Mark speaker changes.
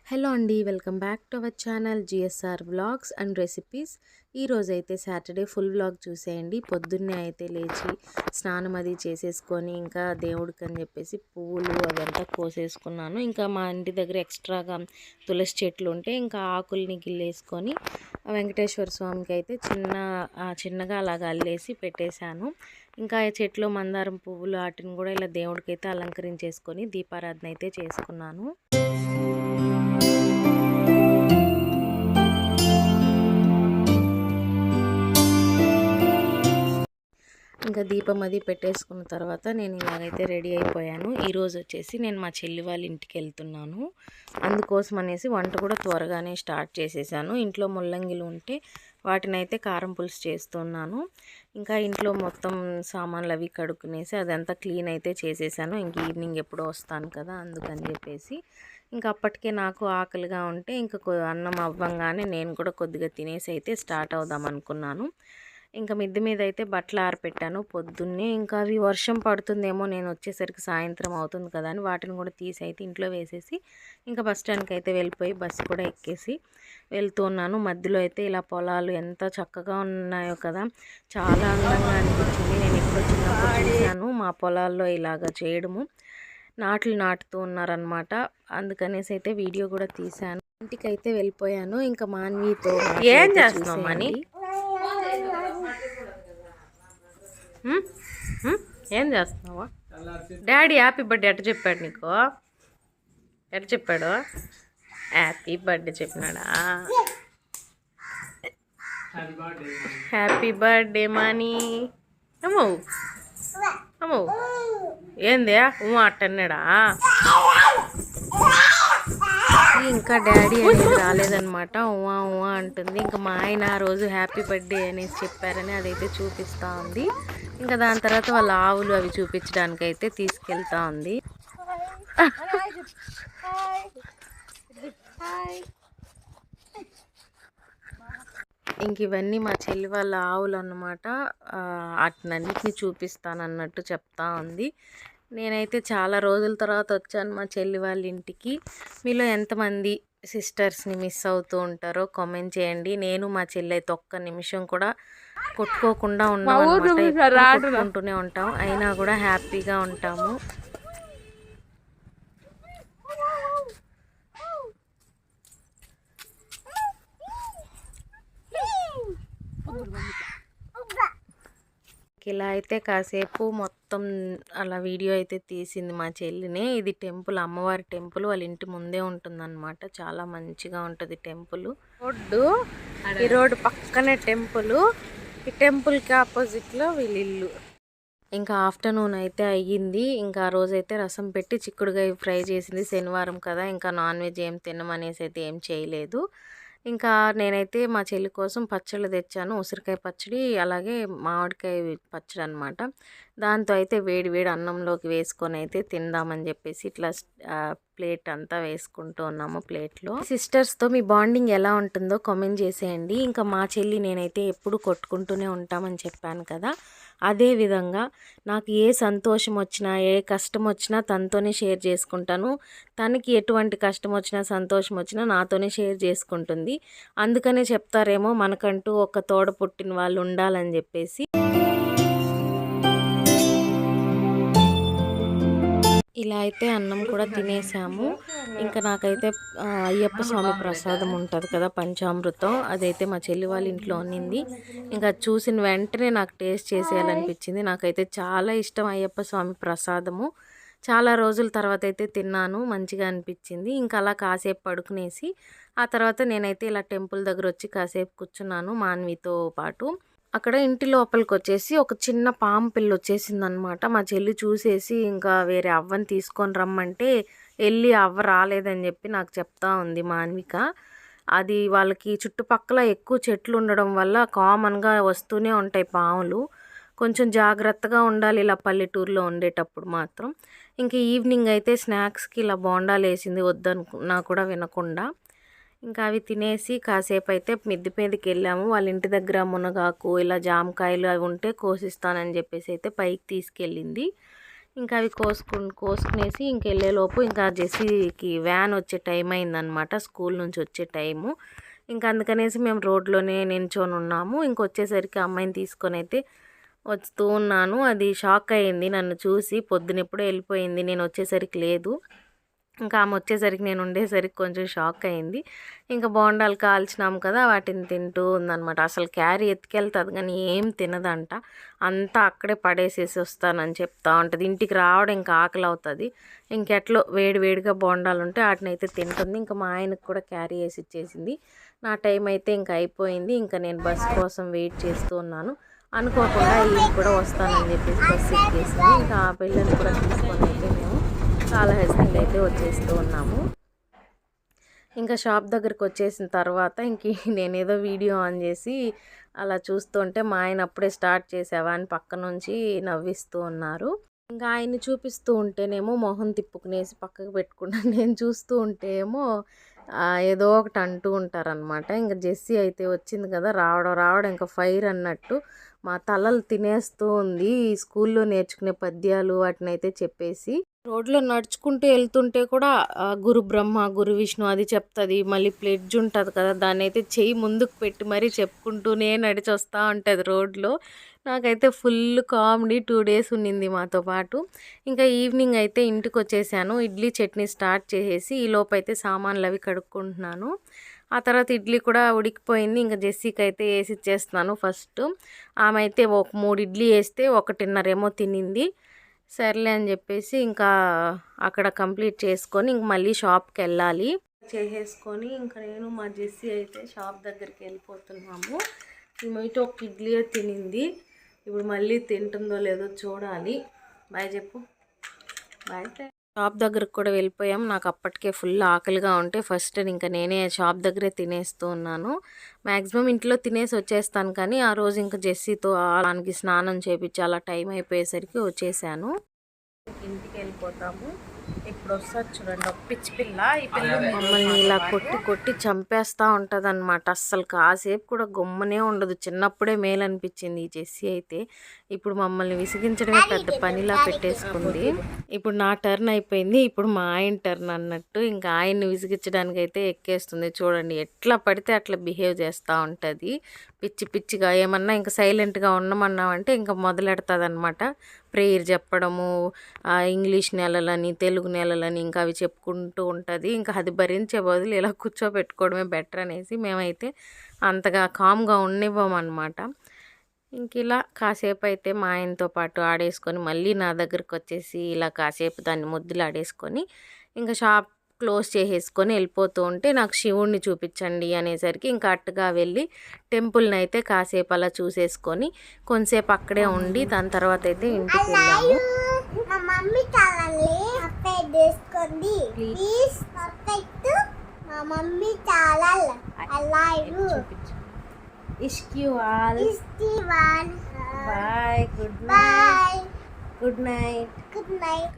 Speaker 1: Hello అండి, welcome back to our channel GSR vlogs and recipes. ఈరోజు అయితే Saturday full vlog చూసేయండి. పొద్దున్నే అయితే లేచి స్నానం అది చేసేసుకొని ఇంకా దేవుడికి అని చెప్పేసి పువ్వులు అదంతా కోసేసుకున్నాను. ఇంకా మా ఇంటి దగ్గర ఎక్స్ట్రాగా తులసి చెట్లు ఉంటే ఇంకా ఆకుల్ని గిల్లేసుకొని వెంకటేశ్వర స్వామికి అయితే చిన్నగా అలాగా అల్లేసి పెట్టేశాను. ఇంకా చెట్లు మందారం పువ్వులు వాటిని కూడా ఇలా దేవుడికి అయితే అలంకరించేసుకొని దీపారాధన అయితే చేసుకున్నాను. ఇంకా దీపం అది పెట్టేసుకున్న తర్వాత నేను ఇలాగైతే రెడీ అయిపోయాను. ఈరోజు వచ్చేసి నేను మా చెల్లి వాళ్ళ ఇంటికి వెళ్తున్నాను. అందుకోసం అనేసి వంట కూడా త్వరగానే స్టార్ట్ చేసేసాను. ఇంట్లో ముల్లంగిలు ఉంటే వాటిని అయితే కారం పులుసు చేస్తున్నాను. ఇంకా ఇంట్లో మొత్తం సామాన్లు అవి కడుక్కునేసి అదంతా క్లీన్ అయితే చేసేసాను. ఇంక ఈవినింగ్ ఎప్పుడో వస్తాను కదా అందుకని చెప్పేసి ఇంకా అప్పటికే నాకు ఆకలిగా ఉంటే ఇంకా అన్నం అవ్వంగానే నేను కూడా కొద్దిగా తినేసి అయితే స్టార్ట్ అవుదాం అనుకున్నాను. ఇంకా మిద్దె మీద అయితే బట్టలు ఆరపెట్టాను పొద్దున్నే. ఇంకా అవి వర్షం పడుతుందేమో నేను వచ్చేసరికి సాయంత్రం అవుతుంది కదా అని వాటిని కూడా తీసి అయితే ఇంట్లో వేసేసి ఇంకా బస్ స్టాండ్కి అయితే వెళ్ళిపోయి బస్సు కూడా ఎక్కేసి వెళ్తూ ఉన్నాను. మధ్యలో అయితే ఇలా పొలాలు ఎంత చక్కగా ఉన్నాయో కదా, చాలా అందంగా అనిపించింది. నేను ఎప్పుడో చిన్నప్పుడు చూశాను మా పొలాల్లో ఇలాగ చేయడము. నాట్లు నాటుతూ ఉన్నారనమాట. అందుకనేసి అయితే వీడియో కూడా తీశాను. ఇంటికి అయితే వెళ్ళిపోయాను. ఇంకా మాన్వితో ఏం చేస్తున్నామని ఏం చేస్తున్నావా? డాడీ హ్యాపీ బర్త్డే ఎట్ట చెప్పాడు నీకు? ఎట్ట చెప్పాడు? హ్యాపీ బర్త్డే చెప్పినాడా? Happy birthday money. అమ్మో అమ్మో ఏంది అట్టన్నాడా? ఇంకా డాడీ అనేది రాలేదనమాట. ఉవా ఉవా అంటుంది. ఇంకా మా ఆయన ఆ రోజు హ్యాపీ బర్త్డే అనేసి చెప్పారని అదైతే చూపిస్తూ ఉంది. ఇంకా దాని తర్వాత వాళ్ళ ఆవులు అవి చూపించడానికి అయితే తీసుకెళ్తా ఉంది. ఇంక ఇవన్నీ మా చెల్లి వాళ్ళ ఆవులు అన్నమాట. వాటినన్నిటిని చూపిస్తానన్నట్టు చెప్తా ఉంది. నేనైతే చాలా రోజుల తర్వాత వచ్చాను మా చెల్లి వాళ్ళ ఇంటికి. మీలో ఎంతమంది సిస్టర్స్ని మిస్ అవుతూ ఉంటారో కామెంట్ చేయండి. నేను మా చెల్లి అయితే ఒక్క నిమిషం కూడా కొట్టుకోకుండా కొట్టుకుంటూనే ఉంటాం, అయినా కూడా హ్యాపీగా ఉంటాము. ఇలా అయితే కాసేపు మొత్తం అలా వీడియో అయితే తీసింది మా చెల్లిని. ఇది టెంపుల్, అమ్మవారి టెంపుల్ వాళ్ళ ఇంటి ముందే ఉంటుందన్నమాట. చాలా మంచిగా ఉంటుంది టెంపుల్. రోడ్డు, ఈ రోడ్డు పక్కనే టెంపుల్. ఈ టెంపుల్కి ఆపోజిట్లో వీళ్ళ ఇల్లు. ఇంకా ఆఫ్టర్నూన్ అయితే అయ్యింది. ఇంకా ఆ రోజైతే రసం పెట్టి చిక్కుడుకాయ ఫ్రై చేసింది. శనివారం కదా, ఇంకా నాన్ వెజ్ ఏం తినమనేసి అయితే ఏం చేయలేదు. ఇంకా నేనైతే మా చెల్లి కోసం పచ్చళ్ళు తెచ్చాను. ఉసిరికాయ పచ్చడి, అలాగే మామిడికాయ పచ్చడి అనమాట. దాంతో అయితే వేడి వేడి అన్నంలోకి వేసుకొని అయితే తిందామని చెప్పేసి ఇట్లా ప్లేట్ అంతా వేసుకుంటూ ఉన్నాము ప్లేట్లో. సిస్టర్స్తో మీ బాండింగ్ ఎలా ఉంటుందో కామెంట్ చేసేయండి. ఇంకా మా చెల్లి నేనైతే ఎప్పుడు కొట్టుకుంటూనే ఉంటామని చెప్పాను కదా, అదే విధంగా నాకు ఏ సంతోషం వచ్చినా ఏ కష్టం వచ్చినా తనతోనే షేర్ చేసుకుంటాను. తనకి ఎటువంటి కష్టం వచ్చినా సంతోషం వచ్చినా నాతోనే షేర్ చేసుకుంటుంది. అందుకనే చెప్తారేమో మనకంటూ ఒక తోడ పుట్టిన వాళ్ళు ఉండాలని చెప్పేసి. ఇలా అయితే అన్నం కూడా తినేసాము. ఇంకా నాకైతే అయ్యప్ప స్వామి ప్రసాదం ఉంటుంది కదా, పంచామృతం, అదైతే మా చెల్లి వాళ్ళ ఇంట్లో ఉన్నింది. ఇంకా చూసిన వెంటనే నాకు టేస్ట్ చేసేయాలనిపించింది. నాకైతే చాలా ఇష్టం అయ్యప్ప స్వామి ప్రసాదము. చాలా రోజుల తర్వాత అయితే తిన్నాను, మంచిగా అనిపించింది. ఇంకా అలా కాసేపు పడుకునేసి ఆ తర్వాత నేనైతే ఇలా టెంపుల్ దగ్గర వచ్చి కాసేపు కూర్చున్నాను మాన్వితో పాటు. అక్కడ ఇంటి లోపలికి వచ్చేసి ఒక చిన్న పాము పిల్ల వచ్చేసింది అనమాట. మా చెల్లి చూసేసి ఇంకా వేరే అవ్వని తీసుకొని రమ్మంటే వెళ్ళి అవ్వ రాలేదని చెప్పి నాకు చెప్తా ఉంది మాన్విక. అది వాళ్ళకి చుట్టుపక్కల ఎక్కువ చెట్లు ఉండడం వల్ల కామన్గా వస్తూనే ఉంటాయి పాములు. కొంచెం జాగ్రత్తగా ఉండాలి ఇలా పల్లెటూరులో ఉండేటప్పుడు మాత్రం. ఇంకా ఈవినింగ్ అయితే స్నాక్స్కి ఇలా బోండాలు వేసింది, వద్దనుకున్నా కూడా వినకుండా. ఇంకా అవి తినేసి కాసేపు అయితే మిద్దె మీదకి వెళ్ళాము. వాళ్ళ ఇంటి దగ్గర మునగాకు ఇలా జామకాయలు అవి ఉంటే కోసిస్తానని చెప్పేసి అయితే పైకి తీసుకెళ్ళింది. ఇంకా అవి కోసుకునేసి ఇంకెళ్ళేలోపు ఇంకా జెస్సీకి వ్యాన్ వచ్చే టైం అయిందనమాట, స్కూల్ నుంచి వచ్చే టైము. ఇంకా అందుకనేసి మేము రోడ్లోనే నించొని ఉన్నాము. ఇంకొచ్చేసరికి అమ్మాయిని తీసుకొని అయితే వస్తూ ఉన్నాను. అది షాక్ అయ్యింది నన్ను చూసి, పొద్దునెప్పుడో వెళ్ళిపోయింది, నేను వచ్చేసరికి లేదు. ఇంకా ఆమె వచ్చేసరికి నేను ఉండేసరికి కొంచెం షాక్ అయింది. ఇంకా బోండాలు కాల్చినాము కదా, వాటిని తింటూ ఉందన్నమాట. అసలు క్యారీ ఎత్తుకెళ్తుంది కానీ ఏం తినదంట, అంతా అక్కడే పడేసేసి వస్తానని చెప్తా ఉంటుంది. ఇంటికి రావడం ఇంకా ఆకలి అవుతుంది. ఇంకెట్లో వేడివేడిగా బోండాలు ఉంటే వాటిని అయితే తింటుంది. ఇంకా మా ఆయనకు కూడా క్యారీ వేసి ఇచ్చేసింది. నా టైం అయితే ఇంకా అయిపోయింది. ఇంకా నేను బస్ కోసం వెయిట్ చేస్తూ ఉన్నాను. అనుకోకుండా ఈయన కూడా వస్తానని చెప్పేసి బస్సు ఎక్కేసింది. ఇంకా ఆ పిల్లల్ని కూడా తీసుకొని అయితే మేము కాళహస్తికి అయితే వచ్చేస్తూ ఉన్నాము. ఇంకా షాప్ దగ్గరికి వచ్చేసిన తర్వాత నేనేదో వీడియో ఆన్ చేసి అలా చూస్తుంటే మా ఆయన అప్పుడే స్టార్ట్ చేసావా అని పక్క నుంచి నవ్విస్తూ ఉన్నారు. ఇంకా ఆయన్ని చూపిస్తూ ఉంటేనేమో మొహం తిప్పుకునేసి పక్కకు పెట్టుకున్నాను. నేను చూస్తూ ఉంటే ఏమో ఏదో ఒకటి అంటూ ఉంటారనమాట. ఇంకా జెస్సీ అయితే వచ్చింది కదా, రావడం ఇంకా ఫైర్ అన్నట్టు మా తలలు తినేస్తూ ఉంది. స్కూల్లో నేర్చుకునే పద్యాలు వాటిని అయితే చెప్పేసి, రోడ్లో నడుచుకుంటూ వెళ్తుంటే కూడా గురు బ్రహ్మ గురు విష్ణు అది చెప్తుంది. మళ్ళీ ప్లెడ్జ్ ఉంటుంది కదా, దాన్ని అయితే చెయ్యి ముందుకు పెట్టి మరీ చెప్పుకుంటూనే నడిచి వస్తూ ఉంటుంది రోడ్లో. నాకైతే ఫుల్ కామెడీ 2 days ఉన్నింది మాతో పాటు. ఇంకా ఈవినింగ్ అయితే ఇంటికి వచ్చేసాను. ఇడ్లీ చట్నీ స్టార్ట్ చేసేసి ఈ లోపు అయితే సామాన్లు అవి కడుక్కుంటున్నాను. ఆ తర్వాత ఇడ్లీ కూడా ఉడికిపోయింది. ఇంకా జెస్సీకి అయితే వేసి ఇచ్చేస్తున్నాను. ఫస్ట్ ఆమె అయితే ఒక 3 ఇడ్లీ వేస్తే 1.5 ఏమో తినింది. సర్లే అని చెప్పేసి ఇంకా అక్కడ కంప్లీట్ చేసుకొని ఇంక మళ్ళీ షాప్కి వెళ్ళాలి చేసేసుకొని ఇంకా నేను మా జెస్సీ అయితే షాప్ దగ్గరికి వెళ్ళిపోతున్నాము. ఈమెయితే ఒక ఇడ్లీ తినింది, ఇప్పుడు మళ్ళీ తింటుందో లేదో చూడాలి. బాయ్ చెప్పు. బాయ్. షాప్ దగ్గరకు కూడా వెళ్ళిపోయాం. నాకు అప్పటికే ఫుల్ ఆకలిగా ఉంటే ఫస్ట్ ఇంకా నేనే షాప్ దగ్గరే తినేస్తూ ఉన్నాను. మ్యాక్సిమం ఇంట్లో తినేసి వచ్చేస్తాను, కానీ ఆ రోజు ఇంకా జెస్సీతో దానికి స్నానం చేయించి అలా టైం అయిపోయేసరికి వచ్చేసాను. ఇంటికి వెళ్ళిపోతాము. ఇప్పుడు వస్తుంది చూడండి ఒక పిచ్చి పిల్ల. ఈ పిల్ల మమ్మల్ని ఇలా కొట్టి చంపేస్తూ ఉంటుంది అనమాట. అస్సలు కాసేపు కూడా గొమ్మనే ఉండదు. చిన్నప్పుడే మేలు అనిపించింది ఈ జెస్సీ అయితే. ఇప్పుడు మమ్మల్ని విసిగించడమే పెద్ద పనిలా పెట్టేసుకుంది. ఇప్పుడు నా టర్న్ అయిపోయింది, ఇప్పుడు మా ఆయన టర్న్ అన్నట్టు. ఇంకా ఆయన్ని విసిగించడానికి అయితే ఎక్కేస్తుంది. చూడండి ఎట్లా పడితే అట్లా బిహేవ్ చేస్తూ ఉంటుంది పిచ్చిగా. ఏమన్నా ఇంకా సైలెంట్గా ఉండమన్నామంటే ఇంకా మొదలెడుతుంది అనమాట. ప్రేయర్ చెప్పడము, ఇంగ్లీష్ నెలలని తెలుగు నెలలని ఇంకా అవి చెప్పుకుంటూ ఉంటుంది. ఇంకా అది భరించే బదులు ఇలా కూర్చోబెట్టుకోవడమే బెటర్ అనేసి మేమైతే అంతగా కామ్గా ఉండనివ్వమన్నమాట. ఇంక ఇలా కాసేపు అయితే మా ఆయనతో పాటు ఆడేసుకొని మళ్ళీ నా దగ్గరకు వచ్చేసి ఇలా కాసేపు దాన్ని ముద్దులు ఆడేసుకొని ఇంకా షాప్ క్లోజ్ చేసేసుకొని వెళ్ళిపోతూ ఉంటే నాకు శివుణ్ణి చూపించండి అనేసరికి ఇంకా అట్టుగా వెళ్ళి టెంపుల్ని అయితే కాసేపు అలా చూసేసుకొని కొంతసేపు అక్కడే ఉండి దాని తర్వాత అయితే ఇంటికి వెళ్ళాము. Good night.